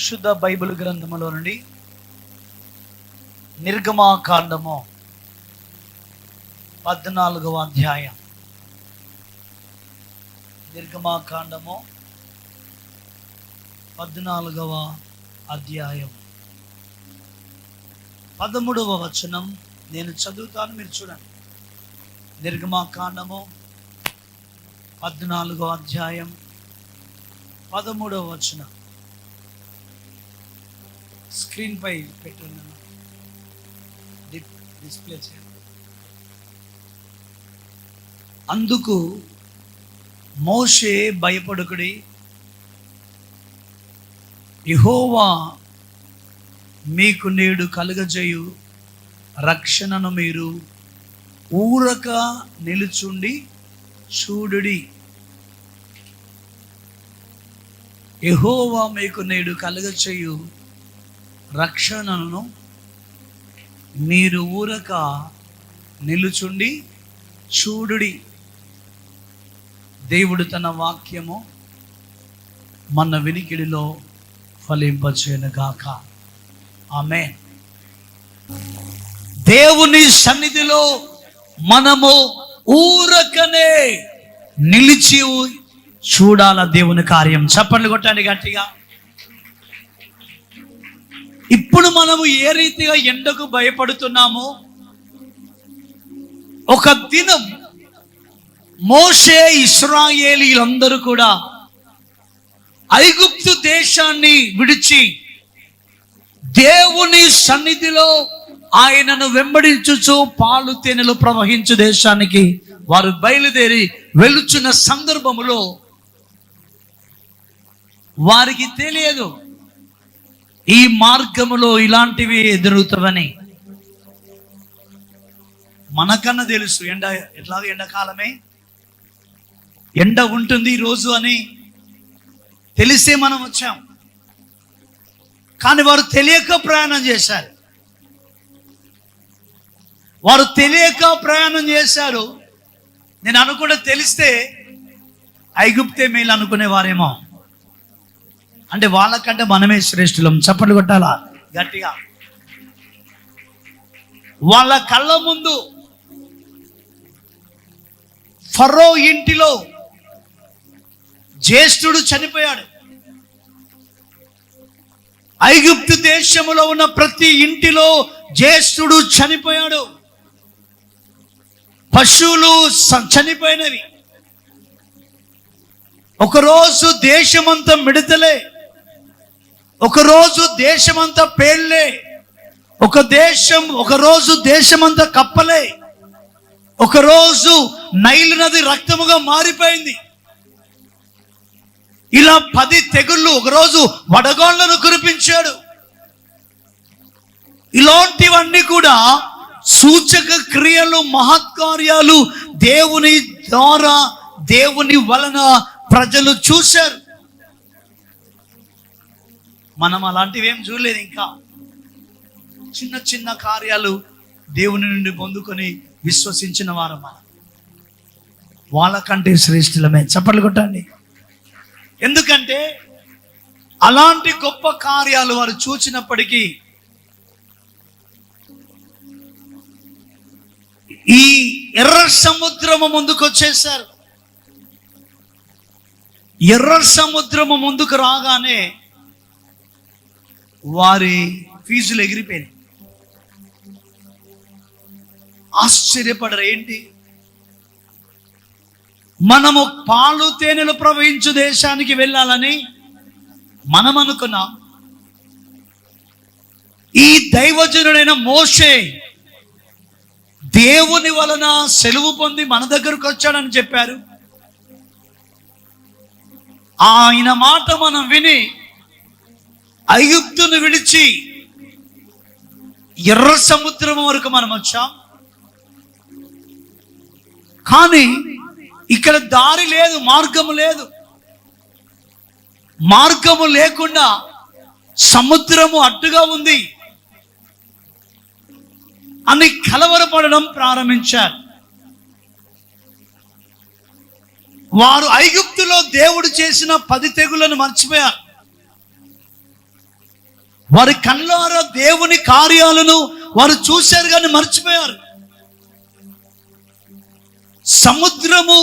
పరిశుద్ధ బైబిల్ గ్రంథములో నుండి నిర్గమాకాండము 14వ అధ్యాయం. నిర్గమాకాండము 14వ అధ్యాయం 13వ వచనం నేను చదువుతాను, మీరు చూడండి. నిర్గమాకాండము 14వ అధ్యాయం 13వ వచనం స్క్రీన్ పై పెట్టండి, డిస్ప్లే చేయండి. అందుకు మోషే, భయపడకుడి, యెహోవా మీకు నేడు కలుగజేయు రక్షణను మీరు ఊరక నిలుచుండి చూడుడి. యెహోవా మీకు నేడు కలుగజేయు రక్షణను మీరు ఊరక నిలుచుండి చూడుడి. దేవుడు తన వాక్యము మన వినికిడిలో ఫలింపచేయునుగాక. ఆమేన్. దేవుని సన్నిధిలో మనము ఊరకనే నిలిచి చూడాల దేవుని కార్యం. చప్పట్లు కొట్టండి గట్టిగా. ఇప్పుడు మనము ఏ రీతిగా ఎండకు భయపడుతున్నామో, ఒక దినం మోషే, ఇశ్రాయేలీయులందరూ కూడా ఐగుప్తు దేశాన్ని విడిచి దేవుని సన్నిధిలో ఆయనను వెంబడించుచు పాలు తేనెలు ప్రవహించు దేశానికి వారు బయలుదేరి వెలుచున్న సందర్భములో వారికి తెలియదు ఈ మార్గములో ఇలాంటివి ఎదురవుతావని. మనకన్నా తెలుసు ఎండ ఎట్లాగో ఎండాకాలమే, ఎండ ఉంటుంది ఈరోజు అని తెలిసే మనం వచ్చాం. కానీ వారు తెలియక ప్రయాణం చేశారు. వారు తెలియక ప్రయాణం చేశారు. నేను అనుకుంటే తెలిస్తే ఐగుప్తే మేలు అనుకునేవారేమో. అంటే వాళ్ళకంటే మనమే శ్రేష్ఠులం. చప్పట్లు కొట్టాలా గట్టిగా. వాళ్ళ కళ్ళ ముందు ఫరో ఇంటిలో జ్యేష్ఠుడు చనిపోయాడు. ఐగుప్తు దేశములో ఉన్న ప్రతి ఇంటిలో జ్యేష్ఠుడు చనిపోయాడు. పశువులు చనిపోయినవి. ఒకరోజు దేశమంతా మిడతలే, ఒకరోజు దేశమంతా పేళ్లే, ఒకరోజు దేశమంతా కప్పలే, ఒకరోజు నైలు నది రక్తముగా మారిపోయింది. ఇలా 10 తెగుళ్ళు. ఒకరోజు వడగోళ్లను కురిపించాడు. ఇలాంటివన్నీ కూడా సూచక క్రియలు, మహత్కార్యాలు దేవుని ద్వారా, దేవుని వలన ప్రజలు చూశారు. మనం అలాంటివి ఏం చూడలేదు. ఇంకా చిన్న చిన్న కార్యాలు దేవుని నుండి పొందుకొని విశ్వసించిన వారు మనం. వాళ్ళకంటే శ్రేష్ఠులమే. చప్పట్లు కొట్టండి. ఎందుకంటే అలాంటి గొప్ప కార్యాలు వారు చూచినప్పటికీ ఈ ఎర్ర సముద్రము ముందుకు వచ్చేసారు. ఎర్ర సముద్రము ముందుకు రాగానే వారి ఫీజులు ఎగిరిపోయినాయి. ఆశ్చర్యపడరు. ఏంటి, మనము పాలు తేనెలు ప్రవహించు దేశానికి వెళ్ళాలని మనం అనుకున్నాం. ఈ దైవజనుడైన మోషే దేవుని వలన సెలవు పొంది మన దగ్గరకు వచ్చాడని చెప్పారు. ఆయన మాట మనం విని ఐగుప్తును విడిచి ఎర్ర సముద్రం వరకు మనం వచ్చాం. కానీ ఇక్కడ దారి లేదు, మార్గము లేదు. మార్గము లేకుండా సముద్రము అడ్డుగా ఉంది అని కలవరపడడం ప్రారంభించారు. వారు ఐగుప్తులో దేవుడు చేసిన 10 తెగులను మర్చిపోయారు. వారి కళ్ళారా దేవుని కార్యాలను వారు చూశారు కానీ మర్చిపోయారు. సముద్రము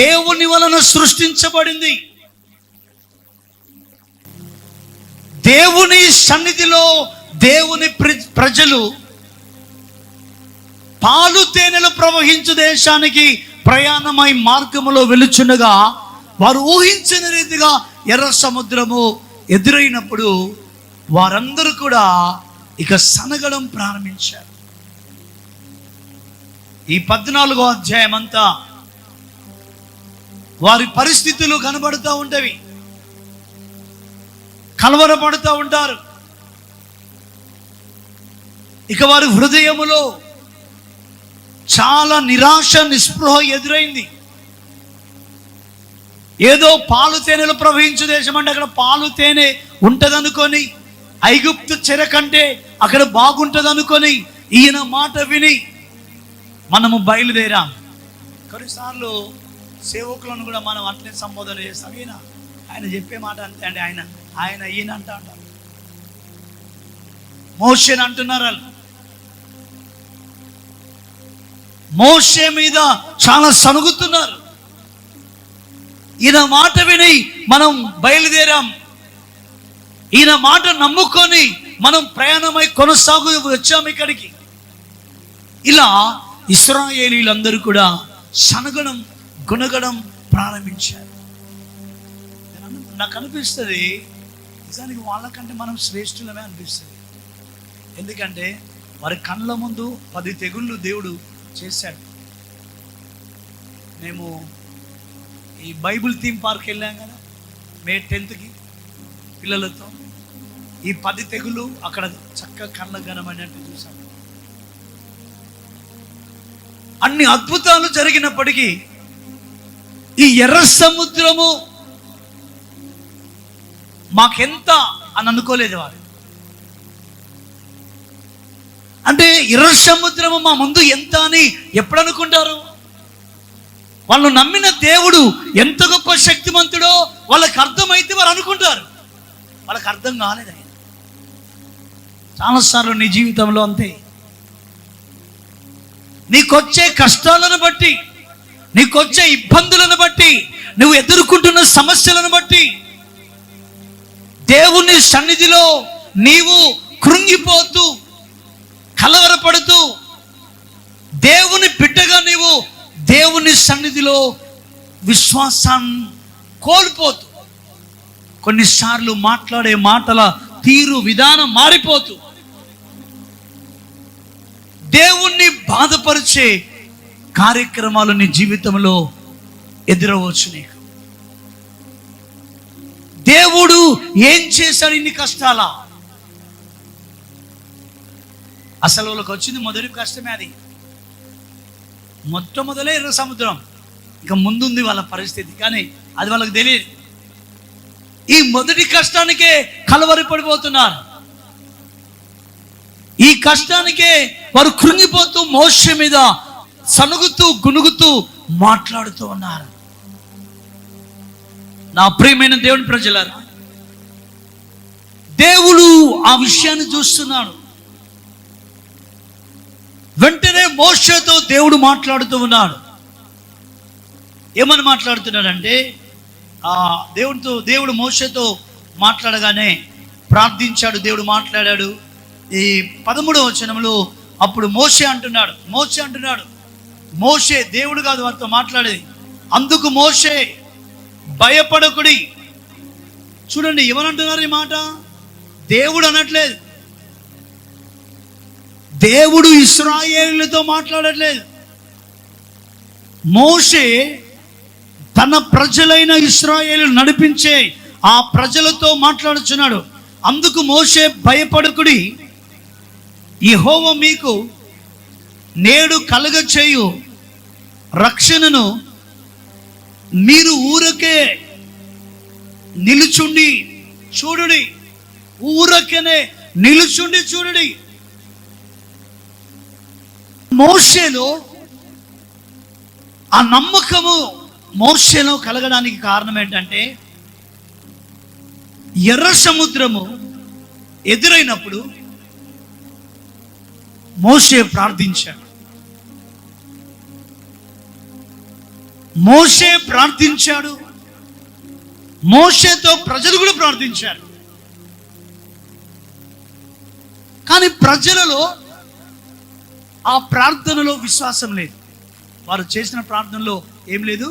దేవుని వలన సృష్టించబడింది. దేవుని సన్నిధిలో దేవుని ప్రజలు పాలు తేనెలు ప్రవహించు దేశానికి ప్రయాణమై మార్గములో వెలుచుండగా వారు ఊహించిన రీతిగా ఎర్ర సముద్రము ఎదురైనప్పుడు వారందరూ కూడా ఇక సనగడం ప్రారంభించారు. ఈ 14వ అధ్యాయం అంతా వారి పరిస్థితులు కనబడుతూ ఉంటవి. కలవరపడుతూ ఉంటారు. ఇక వారి హృదయములో చాలా నిరాశ నిస్పృహ ఎదురైంది. ఏదో పాలు తేనెలు ప్రవహించు దేశం అంటే అక్కడ పాలు తేనె ఉంటదనుకొని, ఐగుప్తు చెర కంటే అక్కడ బాగుంటదనుకొని ఈయన మాట విని మనము బయలుదేరాం. కొన్నిసార్లు సేవకులను కూడా మనం అట్లే సంబోధన చేస్తాం. ఆయన చెప్పే మాట అంతే అండి, ఆయన ఈయన అంటాడు. మోషేని అంటున్నారు వాళ్ళు. మోషే మీద చాలా సనుగుతున్నారు. ఈయన మాట విని మనం బయలుదేరాం. ఈయన మాట నమ్ముకొని మనం ప్రయాణమై కొనసాగు వచ్చాం ఇక్కడికి. ఇలా ఇశ్రాయేలీలందరూ కూడా సనగడం గుణగడం ప్రారంభించారు. నాకు అనిపిస్తుంది నిజానికి వాళ్ళకంటే మనం శ్రేష్ఠులమే అనిపిస్తుంది. ఎందుకంటే వారి కళ్ళ ముందు 10 తెగుళ్ళు దేవుడు చేశాడు. మేము ఈ బైబుల్ థీమ్ పార్క్ వెళ్ళాం కదా మే 10th పిల్లలతో. ఈ 10 తెగులు అక్కడ చక్కగా కళ్ళ ఘనమైనట్టు చూసాం. అన్ని అద్భుతాలు జరిగినప్పటికీ ఈ ఎర్ర సముద్రము మాకెంత అని అనుకోలేదు వారు. అంటే ఎర్ర సముద్రము మా ముందు ఎంత అని ఎప్పుడు అనుకుంటారు? వాళ్ళు నమ్మిన దేవుడు ఎంత గొప్ప శక్తిమంతుడో వాళ్ళకి అర్థమైతే వారు అనుకుంటారు. వాళ్ళకి అర్థం కాలేదు. ఆయన చాలాసార్లు నీ జీవితంలో అంతే. నీకొచ్చే కష్టాలను బట్టి, నీకొచ్చే ఇబ్బందులను బట్టి, నువ్వు ఎదుర్కొంటున్న సమస్యలను బట్టి దేవుని సన్నిధిలో నీవు కృంగిపోతూ కలవరపడుతూ దేవుని బిడ్డగా నీవు దేవుని సన్నిధిలో విశ్వాసాన్ని కోల్పోతూ, కొన్నిసార్లు మాట్లాడే మాటల తీరు విధానం మారిపోతూ దేవుణ్ణి బాధపరిచే కార్యక్రమాలు నీ జీవితంలో ఎదురవచ్చు. నీకు దేవుడు ఏం చేశాడు ఇన్ని కష్టాలా? అసలు వాళ్ళకి వచ్చింది మొదటి కష్టమే. అది మొట్టమొదలే ఎర్ర సముద్రం. ఇక ముందుంది వాళ్ళ పరిస్థితి, కానీ అది వాళ్ళకి తెలియదు. ఈ మొదటి కష్టానికే కలవరపడిపోతున్నారు. ఈ కష్టానికే వారు కృంగిపోతూ మోషే మీద సనుగుతూ గునుగుతూ మాట్లాడుతూ ఉన్నారు. నా ప్రియమైన దేవుని ప్రజలారా, దేవుడు ఆ విషయాన్ని చూస్తున్నాడు. వెంటనే మోషేతో దేవుడు మాట్లాడుతూ ఉన్నాడు. ఏమని మాట్లాడుతున్నాడంటే, దేవుడు మోషేతో మాట్లాడగానే ప్రార్థించాడు. దేవుడు మాట్లాడాడు. ఈ 13వ వచనంలో అప్పుడు మోషే అంటున్నాడు, మోషే దేవుడు కాదు వారితో మాట్లాడేది. అందుకు మోషే భయపడకుడి. చూడండి ఏమనంటున్నారు ఈ మాట. దేవుడు అనట్లేదు. దేవుడు ఇశ్రాయేలుతో మాట్లాడట్లేదు. మోషే తన ప్రజలైన ఇశ్రాయేలు నడిపించే ఆ ప్రజలతో మాట్లాడుచున్నాడు. అందుకు మోషే భయపడకుడి, యెహోవా మీకు నేడు కలుగచేయు రక్షణను మీరు ఊరకే నిలుచుండి చూడుడి. ఊరకనే నిలుచుండి చూడుడి. మోషేలో ఆ నమ్మకము మోషేలో కలగడానికి కారణం ఏంటంటే, ఎర్ర సముద్రము ఎదురైనప్పుడు మోషే ప్రార్థించాడు. మోషేతో ప్రజలు కూడా ప్రార్థించారు. కానీ ప్రజలలో ఆ ప్రార్థనలో విశ్వాసం లేదు. వారు చేసిన ప్రార్థనలో ఏం లేదు,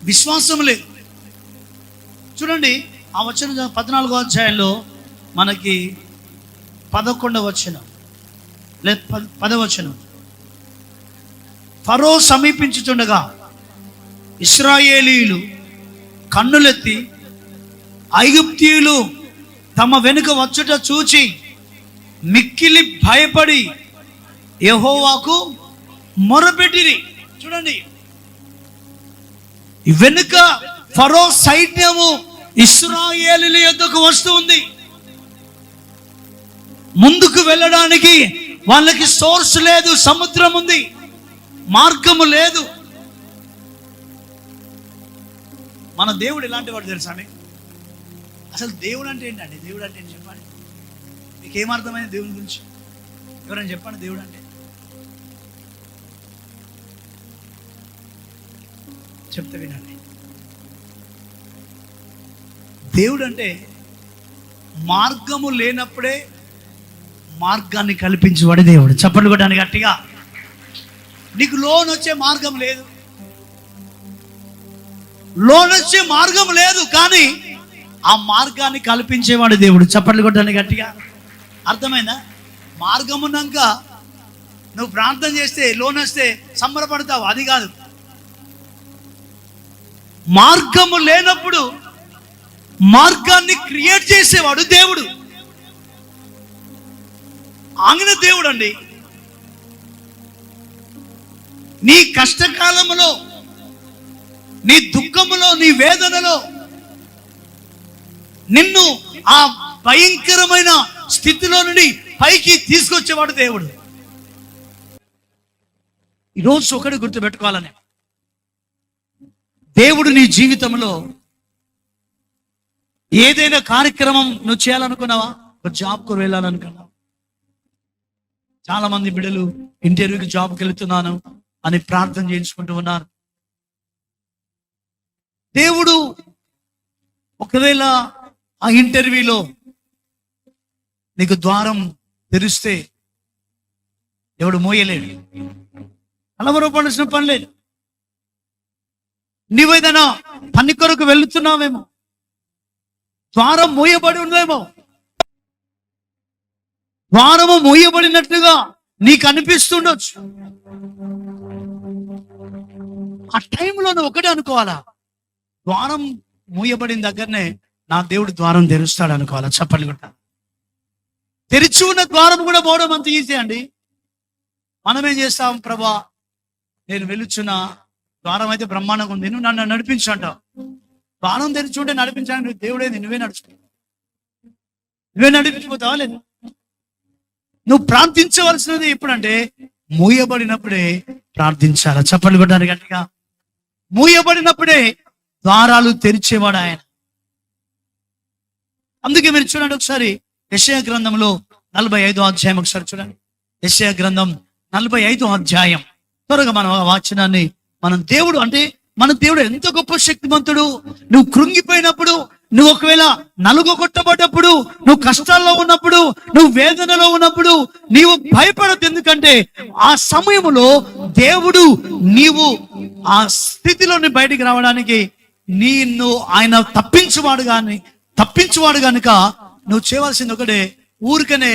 విశ్వాసం లేదు. చూడండి, ఆ వచనం 14వ అధ్యాయంలో మనకి 11వ వచనం లేదా 10వ వచనం. ఫరో సమీపించుచుండగా ఇశ్రాయేలీయులు కన్నులెత్తి ఐగుప్తీయులు తమ వెనుక వచ్చుట చూచి మిక్కిలి భయపడి యెహోవాకు మొరపెట్టిరి. చూడండి, వెనుక ఫరో సైన్యము ఇశ్రాయేలీయుల యొద్దకు వస్తూ ఉంది. ముందుకు వెళ్ళడానికి వాళ్ళకి సోర్స్ లేదు, సముద్రం ఉంది, మార్గము లేదు. మన దేవుడు ఎలాంటి వాడు తెలుసా అండి? అసలు దేవుడు అంటే ఏంటండి? దేవుడు అంటే ఏంటి చెప్పండి. మీకు ఏమర్థమైంది దేవుని గురించి? ఎవరైనా చెప్పండి. దేవుడు అంటే చెప్తే వినండి. దేవుడు అంటే మార్గము లేనప్పుడే మార్గాన్ని కల్పించేవాడు దేవుడు. చప్పట్లు కొట్టడానికి గట్టిగా. నీకు లోన్ వచ్చే మార్గం లేదు, కానీ ఆ మార్గాన్ని కల్పించేవాడు దేవుడు. చప్పట్లు కొట్టడానికి గట్టిగా. అర్థమైందా? మార్గం ఉన్నాక నువ్వు ప్రార్థన చేస్తే లోన్ వస్తే సంబరపడతావు, అది కాదు. మార్గము లేనప్పుడు మార్గాన్ని క్రియేట్ చేసేవాడు దేవుడు. ఆయన దేవుడు అండి. నీ కష్టకాలములో, నీ దుఃఖములో, నీ వేదనలో నిన్ను ఆ భయంకరమైన స్థితిలో నుండి పైకి తీసుకొచ్చేవాడు దేవుడు. ఈరోజు ఒకటి గుర్తుపెట్టుకోవాలని, దేవుడు నీ జీవితంలో ఏదైనా కార్యక్రమం నువ్వు చేయాలనుకున్నావా? ఒక జాబ్కు వెళ్ళాలనుకున్నావా? చాలా మంది బిడ్డలు ఇంటర్వ్యూకి జాబ్కి వెళుతున్నాను అని ప్రార్థన చేయించుకుంటూ ఉన్నారు. దేవుడు ఒకవేళ ఆ ఇంటర్వ్యూలో నీకు ద్వారం తెరిస్తే ఎవడు మోయలేడు, కలవరపడాల్సిన పని లేదు. నీవేదైనా పని కొరకు వెళుతున్నావేమో, ద్వారం మూయబడి ఉందేమో, ద్వారము మూయబడినట్లుగా నీకు అనిపిస్తుండొచ్చు. ఆ టైంలో నువ్వు ఒకటే అనుకోవాలా, ద్వారం మూయబడిన దగ్గరనే నా దేవుడు ద్వారం తెరుస్తాడు అనుకోవాలా. చప్పట్లు కొట్ట. తెరిచి ఉన్న ద్వారం కూడా పోవడం అంత ఈజీ అండి. మనమేం చేస్తాం? ప్రభా, నేను వెళ్ళుచున్న ద్వారం అయితే బ్రహ్మాండంగా ఉంది, నువ్వు నన్ను నడిపించు అంటావు. ద్వారం తెరిచి ఉంటే నడిపించాను దేవుడేది, నువ్వే నడిపించిపోతావా? లేదు. నువ్వు ప్రార్థించవలసినది ఎప్పుడంటే మూయబడినప్పుడే ప్రార్థించాలి. చప్పట్లు కొట్టడానికి గట్టిగా. మూయబడినప్పుడే ద్వారాలు తెరిచేవాడు ఆయన. అందుకే మీరు చూడండి ఒకసారి యెషయా గ్రంథంలో 45వ అధ్యాయం ఒకసారి చూడండి. యెషయా గ్రంథం 45వ అధ్యాయం. త్వరగా మనం ఆ వాచనాన్ని, మన దేవుడు అంటే మన దేవుడు ఎంత గొప్ప శక్తిమంతుడు. నువ్వు కృంగిపోయినప్పుడు, నువ్వు ఒకవేళ నలుగొట్టబడ్డప్పుడు, నువ్వు కష్టాల్లో ఉన్నప్పుడు, నువ్వు వేదనలో ఉన్నప్పుడు నీవు భయపడద్దు. ఎందుకంటే ఆ సమయంలో దేవుడు నీవు ఆ స్థితిలోని బయటికి రావడానికి నిన్ను ఆయన తప్పించువాడు కనుక నువ్వు చేయవలసింది ఒకటే, ఊరికనే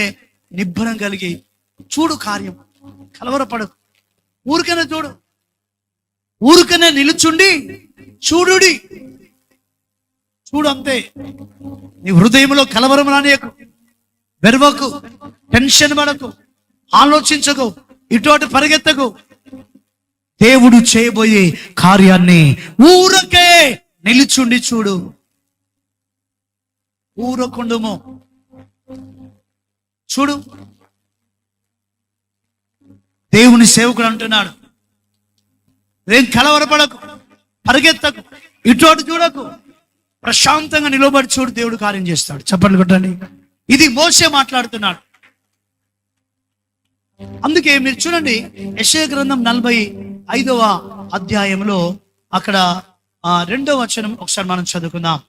నిబ్బరం కలిగి చూడు కార్యం, కలవరపడకు, ఊరికనే చూడు, ఊరికనే నిలుచుండి చూడు అంతే. నీ హృదయంలో కలవరం రానియకు, వెరవకు, టెన్షన్ పడకు, ఆలోచించకు, ఇటు అటు పరిగెత్తకు. దేవుడు చేయబోయే కార్యాన్ని ఊరకే నిలుచుండి చూడు. ఊరకుండము చూడు. దేవుని సేవకుడు అంటున్నాడు, ఏం కలవరపడకు, పరిగెత్తకు, ఇటు అటు చూడకు, ప్రశాంతంగా నిలబడి చూడు, దేవుడు కార్యం చేస్తాడు. చప్పట్లు కొట్టండి. ఇది మోషే మాట్లాడుతున్నాడు. అందుకే మీరు చూడండి, యెషయా గ్రంథం 45వ అధ్యాయంలో అక్కడ 2వ వచనం ఒకసారి మనం చదువుకుందాం.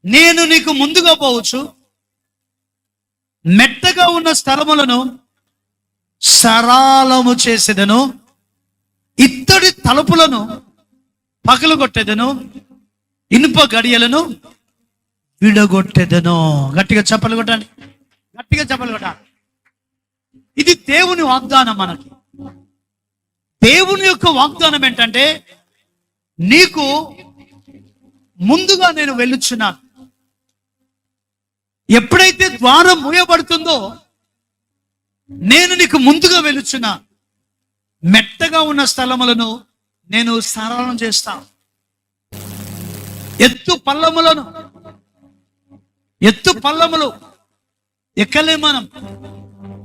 నేను నీకు ముందుగా పోవచ్చు, మెట్టగా ఉన్న స్థలములను సరాలము చేసేదను, ఇత్తడి తలుపులను పగలగొట్టేదను, ఇనుప గడియలను విడగొట్టేదను. గట్టిగా చప్పలు కొట్టండి, గట్టిగా చప్పలు కొట్టాలి. ఇది దేవుని వాగ్దానం. మనకి దేవుని యొక్క వాగ్దానం ఏంటంటే, నీకు ముందుగా నేను వెళ్ళుచున్నాను. ఎప్పుడైతే ద్వారం మూయబడుతుందో నేను నీకు ముందుగా వెళ్ళుచున్నా. మెట్టగా ఉన్న స్థలములను నేను సరళం చేస్తాను. ఎత్తు పల్లములు ఎక్కలే మనం.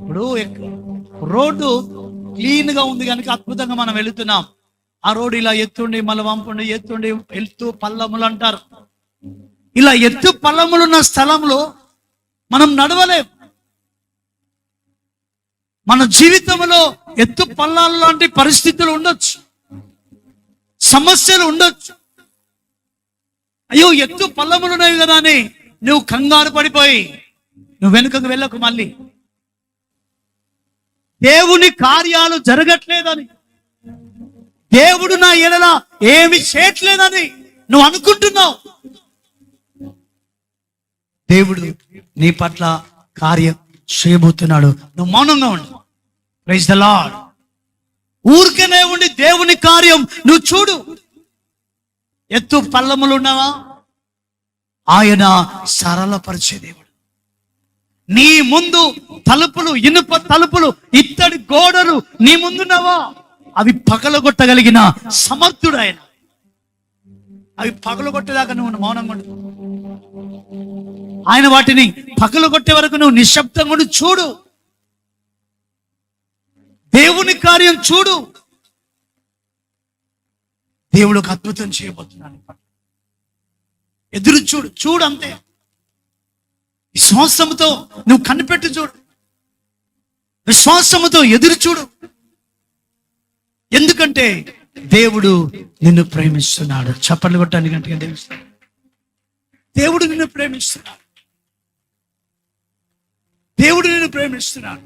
ఇప్పుడు రోడ్డు క్లీన్ గా ఉంది కనుక అద్భుతంగా మనం వెళుతున్నాం. ఆ రోడ్డు ఇలా ఎత్తుండి మళ్ళీ వంపుండి ఎత్తుండి ఎత్తు పల్లములు అంటారు. ఇలా ఎత్తు పల్లములు ఉన్న స్థలంలో మనం నడవలేం. మన జీవితంలో ఎత్తు పల్లాలు లాంటి పరిస్థితులు ఉండొచ్చు, సమస్యలు ఉండొచ్చు. అయ్యో ఎత్తు పల్లములు ఉన్నాయి కదా అని నువ్వు కంగారు పడిపోయి నువ్వు వెనుకకు వెళ్ళకు. మళ్ళీ దేవుని కార్యాలు జరగట్లేదని, దేవుడు నా ఎడల ఏమి చేయట్లేదని నువ్వు అనుకుంటున్నావు. దేవుడు నీ పట్ల కార్యం చేయబోతున్నాడు. నువ్వు మౌనంగా ఉండు. Praise the Lord. ఊరికనే ఉండి దేవుని కార్యం నువ్వు చూడు. ఎత్తు పల్లములు ఉన్నావా, ఆయన సరళపరిచే దేవుడు. నీ ముందు తలుపులు, ఇనుప తలుపులు, ఇత్తడి గోడలు నీ ముందున్నావా, అవి పగలగొట్టగలిగిన సమర్థుడు ఆయన. అవి పగలగొట్టేదాకా నువ్వు మౌనంగా ఉండు. ఆయన వాటిని పగలగొట్టే వరకు నువ్వు నిశ్శబ్దంగా ఉండి చూడు. దేవుని కార్యం చూడు. దేవుడు ఒక అద్భుతం చేయబోతున్నాడు. ఎదురు చూడు, చూడు అంతే. విశ్వాసముతో నువ్వు కనిపెట్టి చూడు, విశ్వాసముతో ఎదురు చూడు. ఎందుకంటే దేవుడు నిన్ను ప్రేమిస్తున్నాడు. చప్పట్లు కొట్టడానికి గట్టిగా దేవుడు నిన్ను ప్రేమిస్తున్నాడు. దేవుడు నిన్ను ప్రేమిస్తున్నాడు.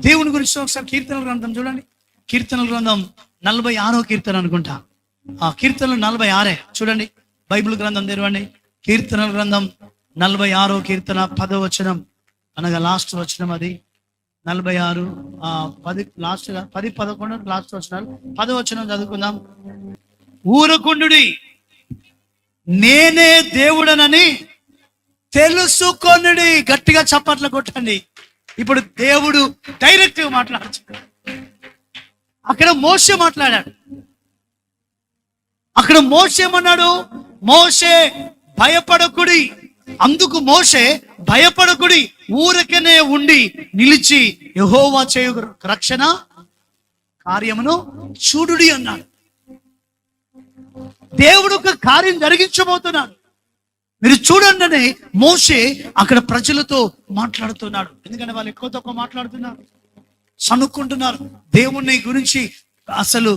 దేవుని గురించి ఒకసారి కీర్తనల గ్రంథం చూడండి. కీర్తనల గ్రంథం 46వ కీర్తన అనుకుంటా. ఆ కీర్తనలు 46 చూడండి. బైబిల్ గ్రంథం తెరవండి. కీర్తనల గ్రంథం 46వ కీర్తన 10వ వచనం, అనగా లాస్ట్ వచనం. అది 46 10 లాస్ట్ 10 11 లాస్ట్ వచనాలు. 10వ వచనం చదువుకుందాం. ఊరకుండుడి, నేనే దేవుడనని తెలుసుకొనుడి. గట్టిగా చప్పట్లు కొట్టండి. ఇప్పుడు దేవుడు డైరెక్ట్ గా మాట్లాడచ్చు. అక్కడ మోషే మాట్లాడాడు. అక్కడ మోషే ఏమన్నాడు? మోషే భయపడకుడి. అందుకు మోషే భయపడకుడి, ఊరకనే ఉండి నిలిచి యెహోవా చేయు రక్షణ కార్యమును చూడుడి అన్నాడు. దేవుడు ఒక కార్యం జరిగించబోతున్నాడు. మీరు చూడండి, మోషే అక్కడ ప్రజలతో మాట్లాడుతున్నాడు. ఎందుకంటే వాళ్ళు ఎక్కువ తక్కువ మాట్లాడుతున్నారు, సనుక్కుంటున్నారు. దేవుని గురించి అసలు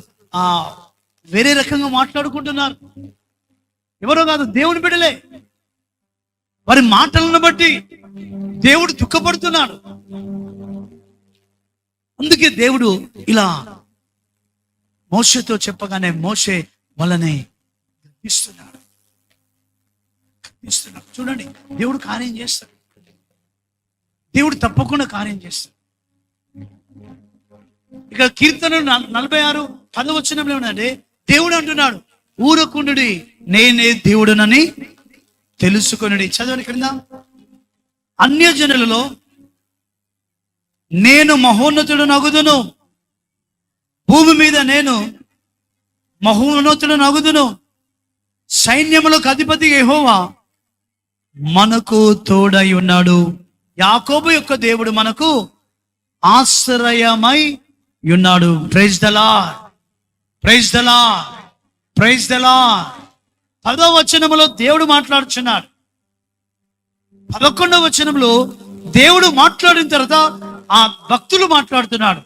వేరే రకంగా మాట్లాడుకుంటున్నారు. ఎవరో కాదు, దేవుని బిడ్డలే. వారి మాటలను బట్టి దేవుడు దుఃఖపడుతున్నాడు. అందుకే దేవుడు ఇలా మోషేతో చెప్పగానే మోషే వాళ్ళని ఇస్తున్నాడు. చూడండి, దేవుడు కార్యం చేస్తాడు. దేవుడు తప్పకుండా కార్యం చేస్తాడు. ఇక కీర్తన 46 10వ వచనంలో ఉన్నది. దేవుడు అంటున్నాడు, ఊరకుండుడి, నేనే దేవుడునని తెలుసుకొనుడి. చదవండి క్రింద. అన్యజనులలో నేను మహోన్నతుడు నగుదును, భూమి మీద నేను మహోన్నతుడు నగుదును, సైన్యములకు అధిపతి యెహోవా మనకు తోడై ఉన్నాడు. యాకోబు యొక్క దేవుడు మనకు ఆశ్రయమై ఉన్నాడు. Praise the Lord, praise the Lord, praise the Lord. 10వ వచనములో దేవుడు మాట్లాడుచున్నాడు. 11వ వచనంలో దేవుడు మాట్లాడిన తర్వాత ఆ భక్తులు మాట్లాడుతున్నాడు.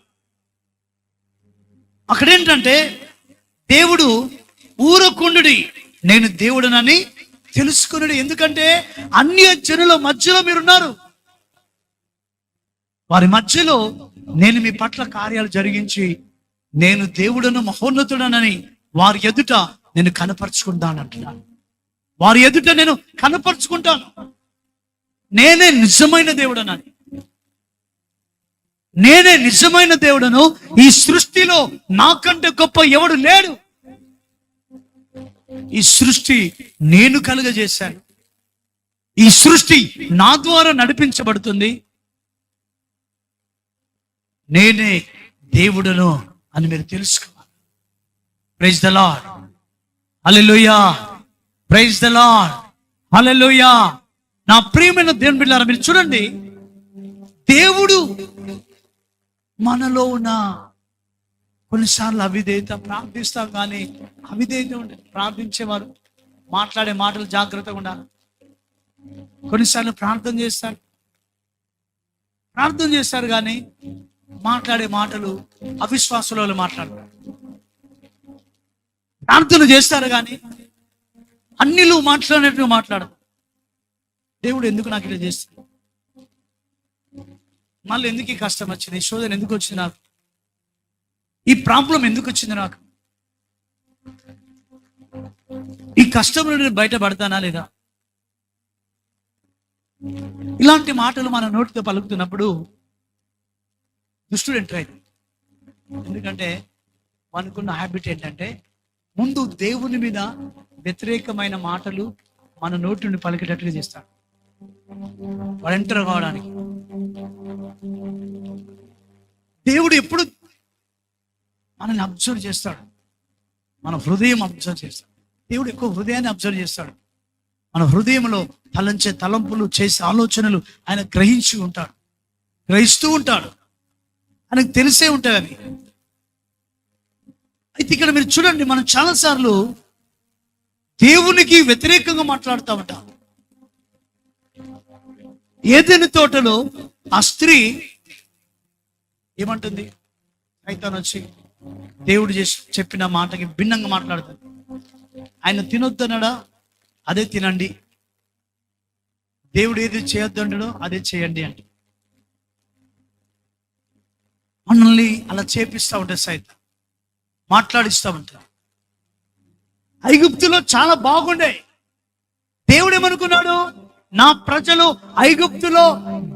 అక్కడేంటంటే దేవుడు ఊరకుండుడి, నేను దేవుడనని తెలుసుకున్నాడు. ఎందుకంటే అన్య జనుల మధ్యలో మీరున్నారు. వారి మధ్యలో నేను మీ పట్ల కార్యాలు జరిగించి నేను దేవుడను మహోన్నతుడనని వారి ఎదుట నేను కనపరుచుకుంటాను అంటున్నాను. వారి ఎదుట నేను కనపరుచుకుంటాను, నేనే నిజమైన దేవుడనని. నేనే నిజమైన దేవుడను. ఈ సృష్టిలో నాకంటే గొప్ప ఎవడు లేడు. ఈ సృష్టి నేను కలుగజేశాను. ఈ సృష్టి నా ద్వారా నడిపించబడుతుంది. నేనే దేవుడను అని మీరు తెలుసుకోవాలి. Praise the lord, hallelujah, praise the lord, hallelujah. నా ప్రియమైన దేవుని బిడ్డలారా, మీరు చూడండి, దేవుడు మనలో ఉన్న కొన్నిసార్లు అవిధేయత, ప్రార్థిస్తాం కానీ అవిధేయత ఉంటుంది. ప్రార్థించేవారు మాట్లాడే మాటలు జాగ్రత్తగా ఉండాలి. కొన్నిసార్లు ప్రార్థన చేస్తారు కానీ మాట్లాడే మాటలు అవిశ్వాసులు మాట్లాడతారు. ప్రార్థన చేస్తారు కానీ అన్నిలు మాట్లాడినట్టు మాట్లాడతారు. దేవుడు ఎందుకు నాకు ఇలా చేస్తాడు? మళ్ళీ ఎందుకు ఈ కష్టం వచ్చింది? ఈ శోధన ఎందుకు వచ్చింది? నాకు ఈ ప్రాబ్లం ఎందుకు వచ్చింది? నాకు ఈ కష్టం నుండి బయటపడతానా లేదా? ఇలాంటి మాటలు మన నోటితో పలుకుతున్నప్పుడు దుష్టుడు ఎంటర్ అయింది. ఎందుకంటే మనకున్న హ్యాబిట్ ఏంటంటే ముందు దేవుని మీద వ్యతిరేకమైన మాటలు మన నోటి నుండి పలికేటట్టుగా చేస్తాడు. వాడు ఎంటర్ కావడానికి దేవుడు ఎప్పుడు మనల్ని అబ్జర్వ్ చేస్తాడు. మన హృదయం అబ్జర్వ్ చేస్తాడు. దేవుడు ఎక్కువ హృదయాన్ని అబ్జర్వ్ చేస్తాడు. మన హృదయంలో తలంచే తలంపులు, చేసే ఆలోచనలు ఆయన గ్రహిస్తూ ఉంటాడు. ఆయనకు తెలిసే ఉంటాయి అవి. అయితే ఇక్కడ మీరు చూడండి, మనం చాలాసార్లు దేవునికి వ్యతిరేకంగా మాట్లాడుతూ ఉంటాం. ఏదెను తోటలో ఆ స్త్రీ ఏమంటుంది? సైతాను వచ్చి దేవుడు చెప్పిన మాటకి భిన్నంగా మాట్లాడుతుంది. ఆయన తినొద్దన్నాడా? అదే తినండి. దేవుడు ఏది చేయొద్దన్నాడో అదే చేయండి అంటే మనల్ని అలా చేపిస్తూ ఉంటాడు సైతాను, మాట్లాడిస్తూ ఉంటాడు. ఐగుప్తులో చాలా బాగుండే. దేవుడు ఏమనుకున్నాడు? నా ప్రజలు ఐగుప్తులో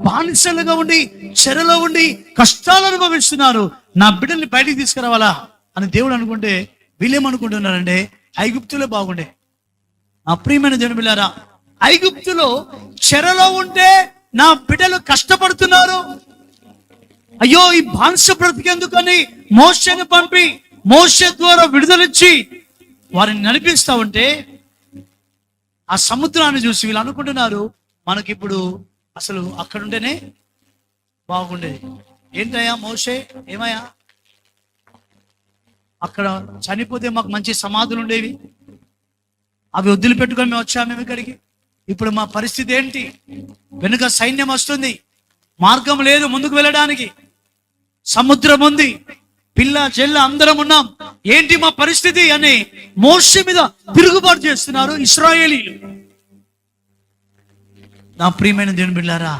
బానిసలుగా ఉండి, చెరలో ఉండి కష్టాలు అనుభవిస్తున్నారు, నా బిడ్డల్ని బయటికి తీసుకురావాలా అని దేవుడు అనుకుంటే వీళ్ళేమనుకుంటున్నారంటే ఐగుప్తులో బాగుండే. నా ప్రియమైన దేవుని బిడ్డలారా, ఐగుప్తులో చెరలో ఉంటే నా బిడ్డలు కష్టపడుతున్నారు, అయ్యో ఈ బానిస బ్రతికేందుకని మోషేని పంపి మోషే ద్వారా విడుదలిచ్చి వారిని నడిపిస్తా ఉంటే ఆ సముద్రాన్ని చూసి వీళ్ళు అనుకుంటున్నారు మనకిప్పుడు అసలు అక్కడుంటేనే బాగుండేది. ఏంటయ్యా మోషే, ఏమయ్యా అక్కడ చనిపోతే మాకు మంచి సమాధులు ఉండేవి, అవి వదిలిపెట్టుకొని మేము వచ్చాము ఇక్కడికి. ఇప్పుడు మా పరిస్థితి ఏంటి? వెనుక సైన్యం వస్తుంది, మార్గం లేదు ముందుకు వెళ్ళడానికి, సముద్రం ఉంది, పిల్ల చెల్ల అందరం ఉన్నాం, ఏంటి మా పరిస్థితి అని మోషే మీద తిరుగుబాటు చేస్తున్నారు ఇశ్రాయేలీలు. నా ప్రియమైన దేవుని బిడ్డలారా,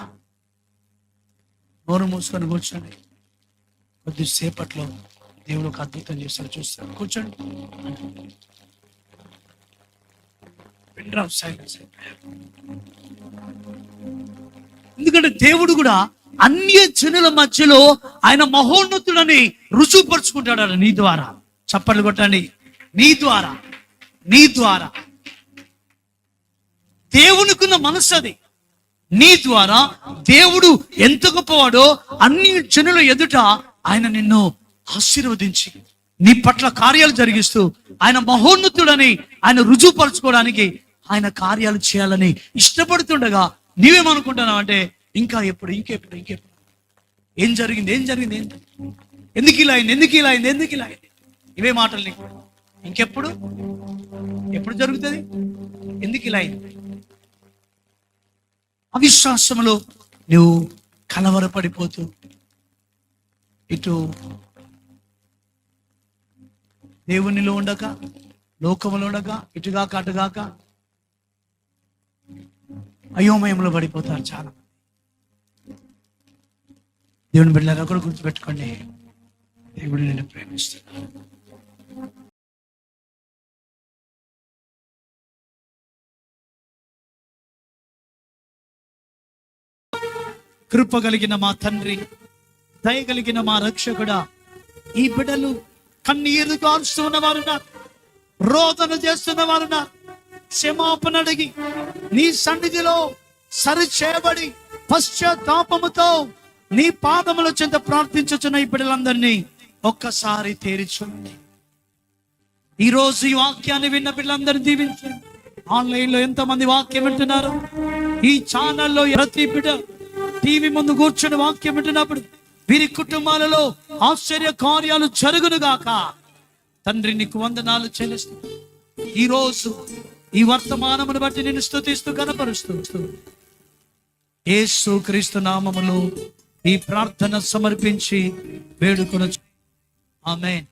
నోరు మూసుకొని కూర్చోండి. కొద్దిసేపట్లో దేవుడు ఒక అద్భుతం చేస్తాడు, చూస్తాడు. కూర్చోండి. ఎందుకంటే దేవుడు కూడా అన్య జనుల మధ్యలో ఆయన మహోన్నతుడని రుజువుపరుచుకుంటాడు నీ ద్వారా. చప్పట్లు కొట్టండి. నీ ద్వారా దేవునికున్న మనస్సు అది. నీ ద్వారా దేవుడు ఎంత గొప్పవాడో అన్ని జనుల ఎదుట ఆయన నిన్ను ఆశీర్వదించి నీ పట్ల కార్యాలు జరిగిస్తూ ఆయన మహోన్నతుడని ఆయన రుజువుపరచుకోవడానికి ఆయన కార్యాలు చేయాలని ఇష్టపడుతుండగా నీవేమనుకుంటున్నావు అంటే ఇంకా ఎప్పుడు, ఇంకెప్పుడు ఏం జరిగింది, ఎందుకు ఇలా అయింది, ఇవే మాటలు నీకు. ఇంకెప్పుడు ఎప్పుడు జరుగుతుంది? ఎందుకు ఇలా అయింది? అవిశ్వాసంలో నువ్వు కలవరపడిపోతూ ఇటు దేవునిలో ఉండక, లోకములో ఉండక, ఇటుగాక అటుగాక అయోమయంలో పడిపోతారు చాలా. దేవుని బిడ్డలారా కూడా గుర్తుపెట్టుకోండి, దేవుడు నిన్ను ప్రేమిస్తున్నాడు. కృప కలిగిన మా తండ్రి, దయ కలిగిన మా రక్షకుడా, ఈ బిడ్డలు కన్నీరు కాల్చుతున్న వారున్నారు, రోదన చేస్తున్న వారున్నారు. క్షమాపణ అడిగి నీ సన్నిధిలో సరిచేయబడి పశ్చాత్తాపముతో నీ పాదముల చెంత ప్రార్థించుచున్న ఈ బిడ్డలందరినీ ఒక్కసారి తేరిచూడండి. ఈరోజు ఈ వాక్యాన్ని విన్న బిడ్డలందరినీ దీవించండి. ఆన్లైన్లో ఎంతమంది వాక్యం వింటున్నారు? ఈ ఛానల్లో ప్రతి బిడ్డ టీవీ ముందు కూర్చొని వాక్యం వింటున్నప్పుడు వీరి కుటుంబాలలో ఆశ్చర్య కార్యాలు జరుగును గాక. తండ్రి నీకు వందనాలు చెల్లిస్తూ ఈరోజు ఈ వర్తమానమును బట్టి నిన్ను స్తుతిస్తూ కనపరుస్తూ యేసు క్రీస్తు నామములో ఈ ప్రార్థన సమర్పించి వేడుకొనొచ్చు. ఆమేన్.